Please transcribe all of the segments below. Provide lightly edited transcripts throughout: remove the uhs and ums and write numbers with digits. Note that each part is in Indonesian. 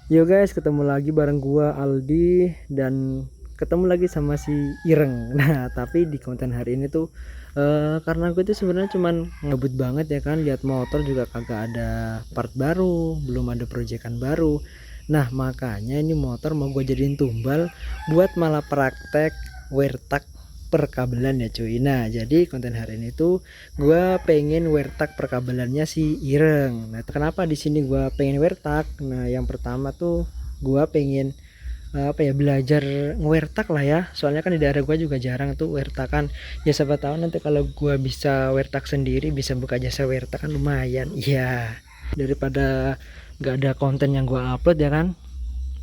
Yo guys, ketemu lagi bareng gua Aldi dan ketemu lagi sama si Ireng. Nah, tapi di konten hari ini tuh karena gue tuh sebenarnya cuman ngebut banget ya kan, lihat motor juga kagak ada part baru, belum ada proyekan baru. Nah, makanya ini motor mau gue jadiin tumbal buat malah praktek wear perkabelan ya cuy. Nah, jadi konten hari ini tuh gua pengen wertak perkabelannya si Ireng. Nah, kenapa di sini gua pengen wertak? Nah, yang pertama tuh gua pengen apa ya, belajar ngewertak lah ya. Soalnya kan di daerah gua juga jarang tuh wertakan. Ya siapa tahu nanti kalau gua bisa wertak sendiri, bisa buka jasa wertak kan lumayan. Iya. Daripada nggak ada konten yang gua upload ya kan.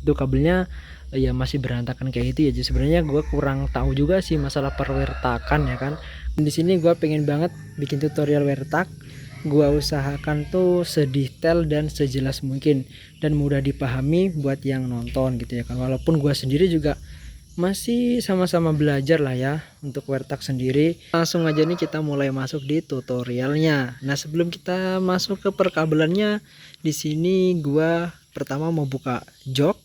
Itu kabelnya ya masih berantakan kayak itu ya. Jadi sebenarnya gue kurang tahu juga sih masalah perwertakan ya kan. Di sini gue pengen banget bikin tutorial wertak. Gue usahakan tuh sedetail dan sejelas mungkin dan mudah dipahami buat yang nonton gitu ya kan. Walaupun gue sendiri juga masih sama-sama belajar lah ya untuk wertak sendiri. Langsung aja nih kita mulai masuk di tutorialnya. Nah, sebelum kita masuk ke perkabelannya, di sini gua pertama mau buka jok,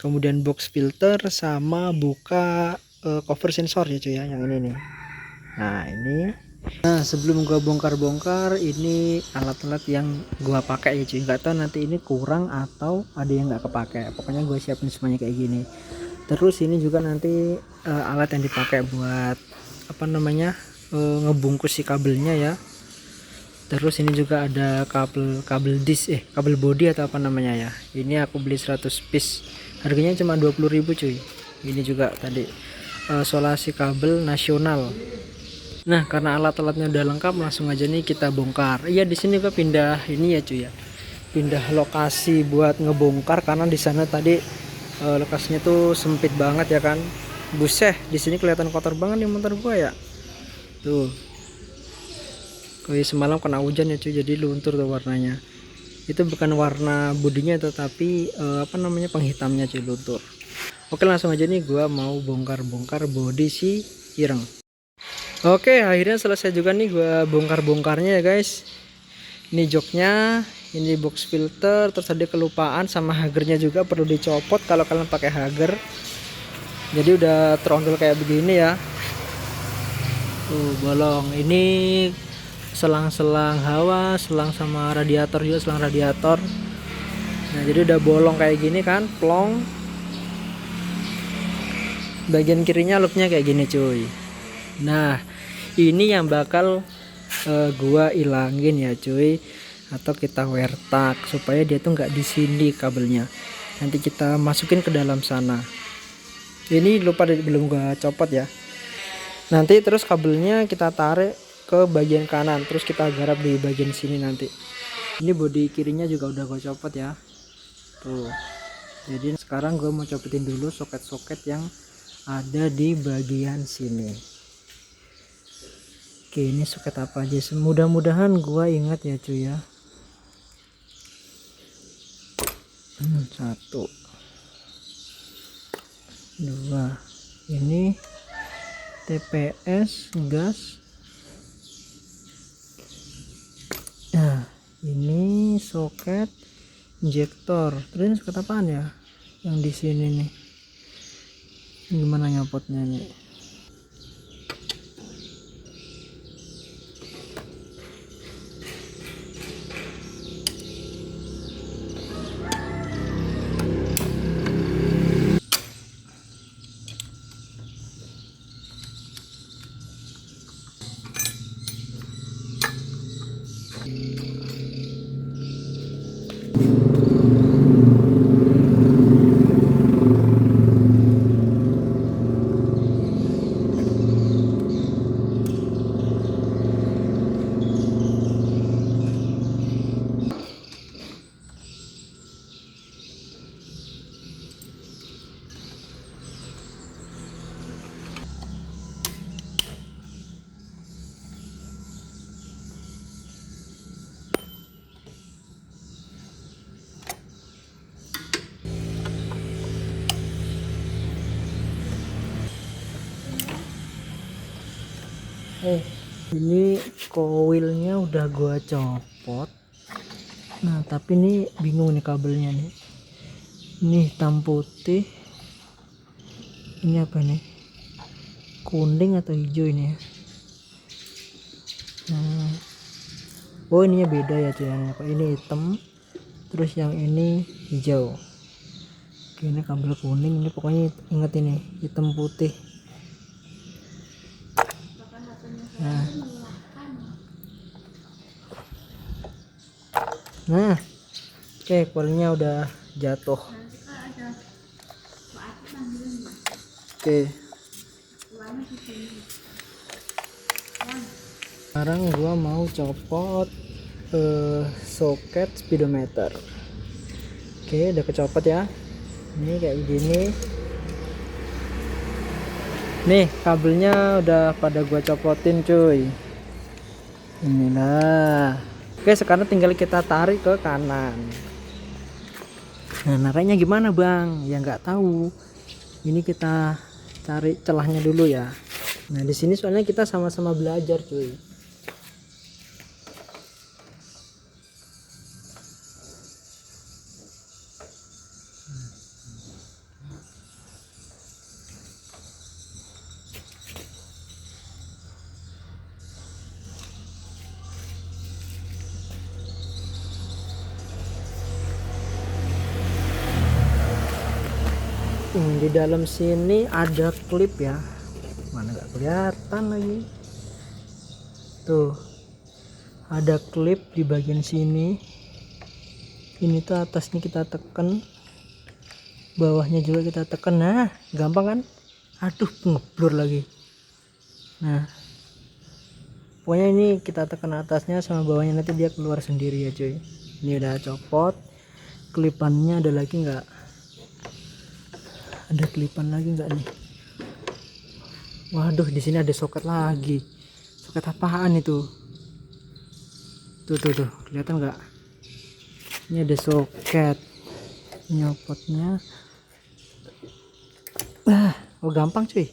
kemudian box filter, sama buka cover sensor ya cuy ya, yang ini nih. Nah, ini. Nah, sebelum gua bongkar-bongkar, ini alat-alat yang gua pakai ya cuy. Nggak tahu nanti ini kurang atau ada yang nggak kepake. Pokoknya gue siapin semuanya kayak gini. Terus ini juga nanti alat yang dipakai buat apa namanya, ngebungkus si kabelnya ya. Terus ini juga ada kabel kabel body atau apa namanya ya. Ini aku beli 100 piece, harganya cuma 20.000 cuy. Ini juga tadi solasi kabel nasional. Nah, karena alat-alatnya udah lengkap, langsung aja nih kita bongkar. Iya, di sini gua pindah ini ya cuy ya, pindah lokasi buat ngebongkar karena di sana tadi lokasinya tuh sempit banget ya kan. Buset, di sini kelihatan kotor banget nih motor gua ya. Tuh, kayak semalam kena hujan ya cuy, jadi luntur tuh warnanya. Itu bukan warna bodinya tetapi apa namanya, penghitamnya cuy, luntur. Oke, langsung aja nih gua mau bongkar-bongkar bodi si Ireng. Oke, akhirnya selesai juga nih gua bongkar-bongkarnya ya guys. Ini joknya, ini box filter, terus tadi kelupaan sama hagernya juga perlu dicopot kalau kalian pakai hager. Jadi udah trondol kayak begini ya. Tuh bolong. Ini selang-selang hawa, selang sama radiator juga, selang radiator. Nah, jadi udah bolong kayak gini kan, plong. Bagian kirinya loopnya kayak gini cuy. Nah, ini yang bakal gua ilangin ya cuy, atau kita wertak supaya dia tuh nggak di sini kabelnya. Nanti kita masukin ke dalam sana. Ini lupa belum gua copot ya. Nanti terus kabelnya kita tarik ke bagian kanan, terus kita garap di bagian sini nanti. Ini bodi kirinya juga udah gua copot ya. Tuh. Jadi sekarang gua mau copotin dulu soket-soket yang ada di bagian sini. Oke, ini soket apa aja? Mudah-mudahan gua ingat ya cuy ya. Satu, dua, ini TPS gas. Nah, ini soket injektor. Terus ini soket apaan ya? Yang di sini nih. Gimana nyopotnya nih? Ini koilnya udah gua copot. Nah, tapi ini bingung nih kabelnya nih. Ini hitam putih. Ini apa nih? Kuning atau hijau ini ya? Nah, oh ininya beda ya cuy. Ini hitam, terus yang ini hijau. Oke, ini kabel kuning. Ini pokoknya inget ini hitam putih. Nah, oke, kualinya udah jatuh. Oke, sekarang gua mau copot soket speedometer. Oke, udah kecopot ya. Ini kayak begini. Nih kabelnya udah pada gua copotin cuy. Inilah. Oke, sekarang tinggal kita tarik ke kanan. Nah, nariknya gimana bang? Ya nggak tahu. Ini kita cari celahnya dulu ya. Nah di sini soalnya kita sama-sama belajar cuy. Di dalam sini ada klip ya. Mana nggak kelihatan lagi. Tuh ada klip di bagian sini. Ini tuh atasnya kita tekan, bawahnya juga kita tekan. Nah gampang kan? Aduh ngeblur lagi. Nah pokoknya ini kita tekan atasnya sama bawahnya, nanti dia keluar sendiri ya cuy. Ini udah copot. Kelipannya ada lagi nggak? Ada kelipan lagi nggak nih? Waduh, di sini ada soket lagi. Soket apaan itu? Tuh, kelihatan nggak? Ini ada soket. Nyopotnya. Oh gampang cuy.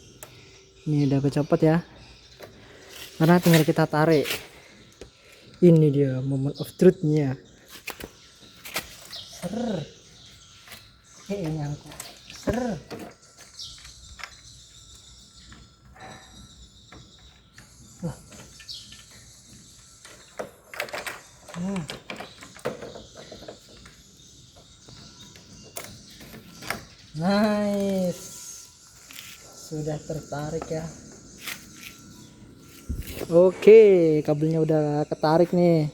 Ini udah kecopot ya. Karena tinggal kita tarik. Ini dia moment of truth-nya. Ser. Nyangkut. Ser. Nice, sudah tertarik ya. Oke, kabelnya udah ketarik nih.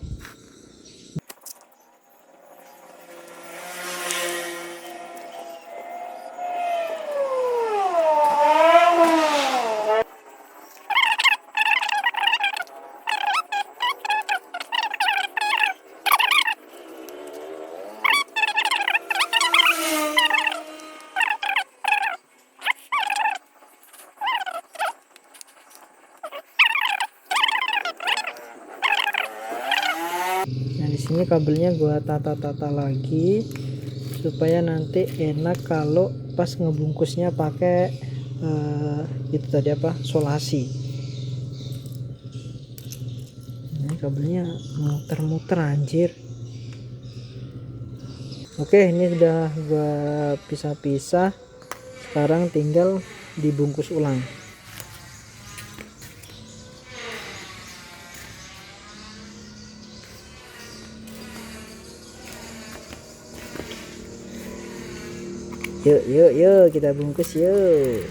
Nah di sini kabelnya gua tata-tata lagi supaya nanti enak kalau pas ngebungkusnya pakai itu tadi apa, solasi. Ini kabelnya muter-muter anjir. Oke, ini sudah gua pisah-pisah. Sekarang tinggal dibungkus ulang. Yuk kita bungkus yuk.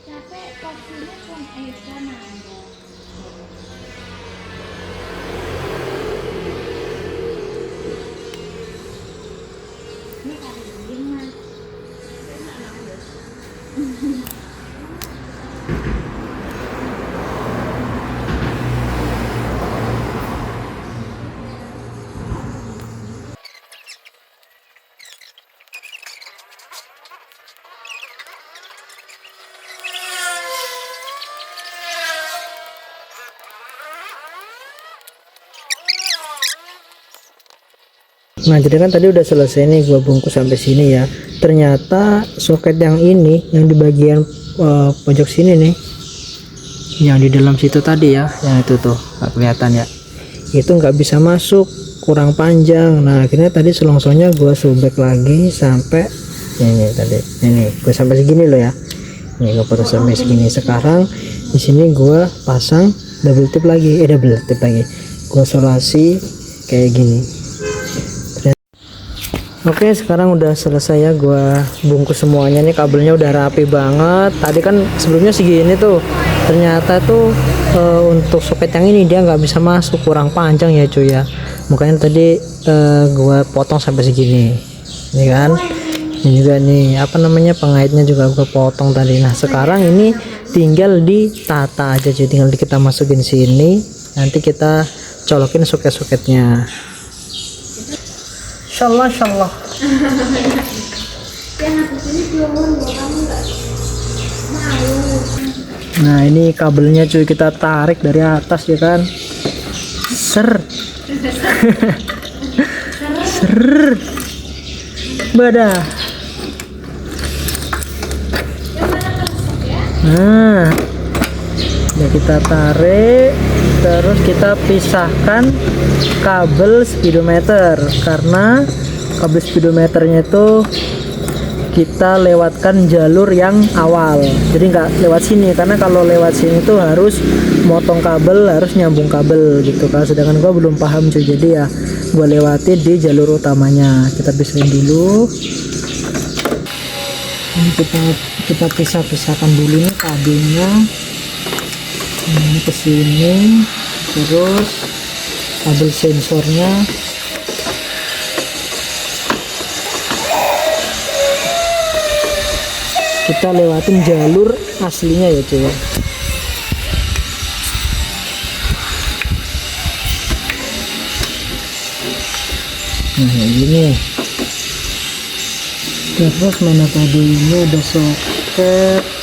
Capek porsinya pun nambah. Ini kali diem mas. Nah jadi kan tadi udah selesai nih gua bungkus sampai sini ya. Ternyata soket yang ini yang di bagian pojok sini nih, yang di dalam situ tadi ya, yang itu tuh nggak kelihatan ya, itu nggak bisa masuk, kurang panjang. Nah akhirnya tadi selongsongnya gua sobek lagi sampai ini tadi, ini gue sampai segini loh ya. Nih gue potong sampai segini. Sekarang di sini gue pasang double tip lagi, gue solasi kayak gini. Oke, sekarang udah selesai ya, gue bungkus semuanya nih, kabelnya udah rapi banget. Tadi kan sebelumnya segini tuh, ternyata tuh untuk soket yang ini dia nggak bisa masuk, kurang panjang ya cuy ya. Makanya tadi gue potong sampai segini, ini kan. Ini juga nih apa namanya, pengaitnya juga gue potong tadi. Nah sekarang ini tinggal ditata aja cuy, tinggal kita masukin sini, nanti kita colokin soket-soketnya. Insyaallah, insyaallah. Nah ini kabelnya cuy, kita tarik dari atas ya kan. Ser. Ser. Badah. Nah udah kita tarik, terus kita pisahkan kabel speedometer, karena kabel speedometernya itu kita lewatkan jalur yang awal, jadi nggak lewat sini, karena kalau lewat sini tuh harus motong kabel, harus nyambung kabel gitu kan. Sedangkan gua belum paham cuy, jadi ya gua lewati di jalur utamanya. Kita pisahin dulu, ini kita pisahkan dulu nih kabelnya. Ini ke sini, terus kabel sensornya kita lewatin jalur aslinya ya cuy. Nah ini terus mana tadi, ini ada soket.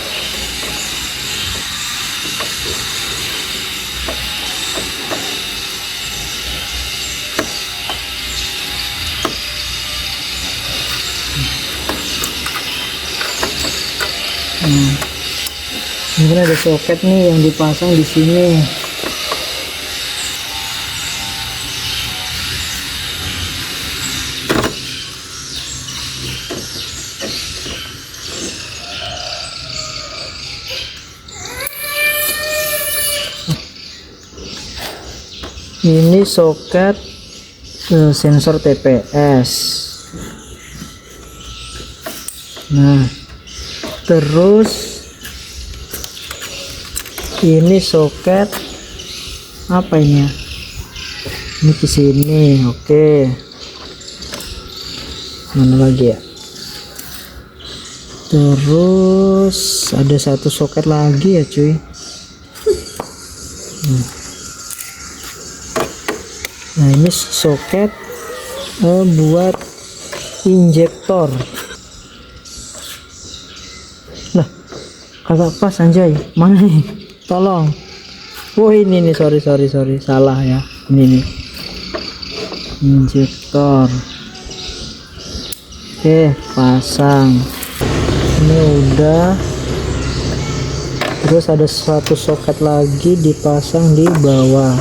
Mungkin ada soket nih yang dipasang di sini. Ini soket sensor TPS. Nah, terus ini soket apa ini ya? Ini ke sini, oke. Mana lagi ya? Terus ada satu soket lagi ya cuy. Nah ini soket buat injektor. Nah kagak pas anjay, mana nih, tolong. Oh ini nih, sorry salah ya, ini nih injektor. Oke, pasang. Ini udah. Terus ada satu soket lagi dipasang di bawah.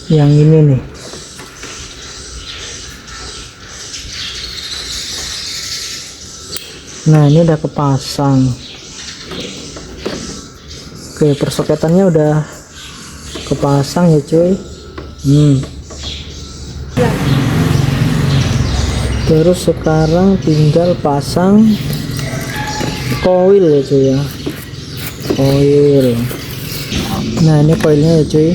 Yang ini nih. Nah ini udah kepasang. Oke, persoketannya udah kepasang ya cuy. Terus sekarang tinggal pasang koil ya cuy ya, koil. Nah ini koilnya ya cuy.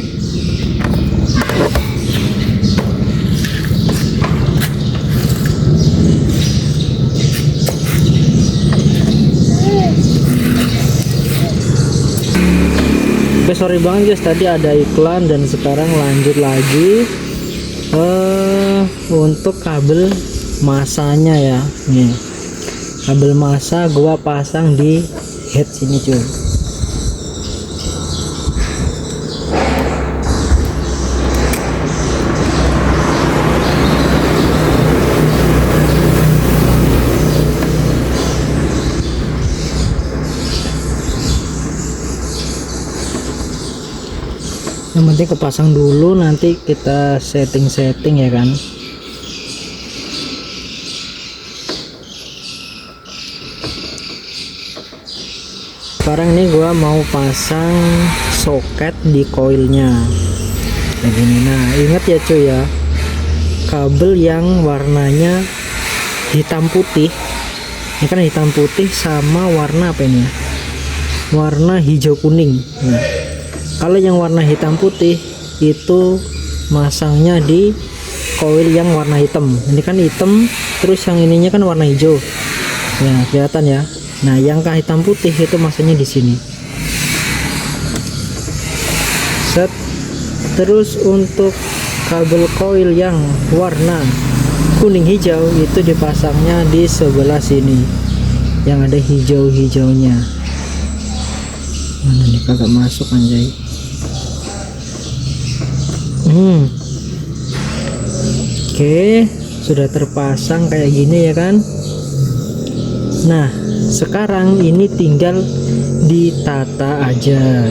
Oke, sorry banget guys, tadi ada iklan dan sekarang lanjut lagi untuk kabel masanya ya. Nih kabel masa gua pasang di head sini cuy. penting kepasang dulu, nanti kita setting ya kan. Sekarang ini gua mau pasang soket di koilnya kayak gini. Nah ingat ya cuy ya, kabel yang warnanya hitam putih ini kan hitam putih sama warna apa ini, warna hijau kuning. Nah, kalau yang warna hitam putih itu masangnya di koil yang warna hitam. Ini kan hitam, terus yang ininya kan warna hijau. Ya kelihatan ya. Nah yang hitam putih itu masangnya di sini. Set. Terus untuk kabel koil yang warna kuning hijau itu dipasangnya di sebelah sini, yang ada hijau-hijaunya. Mana nih, kagak masuk anjay. Oke, sudah terpasang kayak gini ya kan. Nah sekarang ini tinggal ditata aja,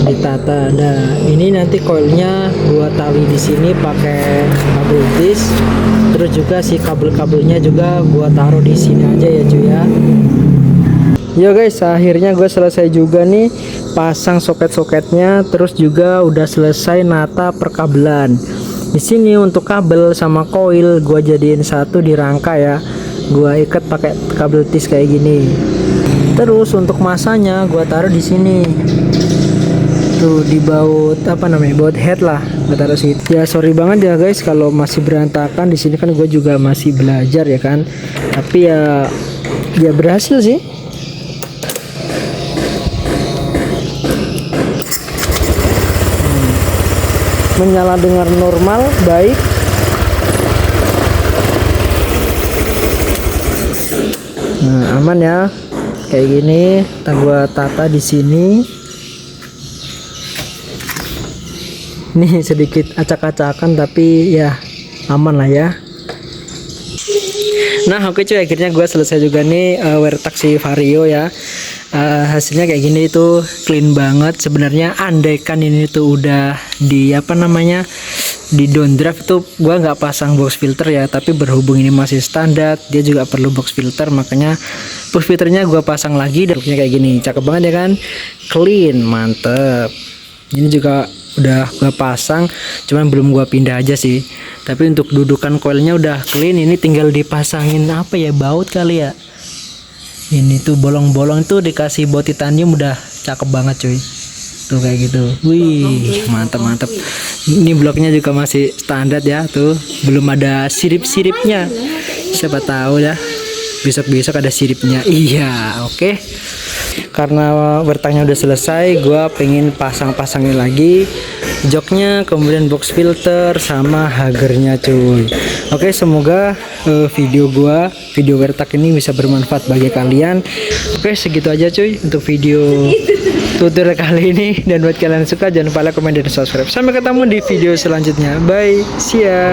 ditata. Nah ini nanti koilnya gua tali di sini pakai kabel dis, terus juga si kabel-kabelnya juga gua taruh di sini aja ya cuy ya. Yo guys, akhirnya gue selesai juga nih pasang soket-soketnya, terus juga udah selesai nata perkabelan. Di sini untuk kabel sama koil gue jadiin satu di rangka ya, gue ikat pakai kabel tis kayak gini. Terus untuk masanya gue taruh di sini tuh, di baut apa namanya, baut head lah, gue taruh situ. Ya sorry banget ya guys kalau masih berantakan. Di sini kan gue juga masih belajar ya kan, tapi ya berhasil sih. Menyala dengan normal, baik. Nah aman ya, kayak gini. Gua tata di sini. Nih sedikit acak-acakan tapi ya aman lah ya. Nah oke cuy, akhirnya gue selesai juga nih wear taxi Vario ya. Hasilnya kayak gini, itu clean banget. Sebenarnya andaikan ini tuh udah di apa namanya, di downdraft itu gua nggak pasang box filter ya, tapi berhubung ini masih standar, dia juga perlu box filter, makanya box filternya gua pasang lagi. Dan kayak gini cakep banget ya kan, clean, mantep. Ini juga udah gua pasang, cuman belum gua pindah aja sih. Tapi untuk dudukan koilnya udah clean. Ini tinggal dipasangin apa ya, baut kali ya. Ini tuh bolong-bolong tuh dikasih baut titanium, udah cakep banget cuy. Tuh kayak gitu. Wih, mantap. Ini bloknya juga masih standar ya, tuh belum ada sirip-siripnya. Siapa tahu ya besok-besok ada siripnya. Iya, oke. Karena bertanya udah selesai, gua pengen pasang-pasangin lagi joknya, kemudian box filter sama hagernya cuy. Oke, semoga video wertak ini bisa bermanfaat bagi kalian. Oke, segitu aja cuy untuk video tutorial kali ini. Dan buat kalian yang suka, jangan lupa like, komen, dan subscribe. Sampai ketemu di video selanjutnya. Bye, see ya.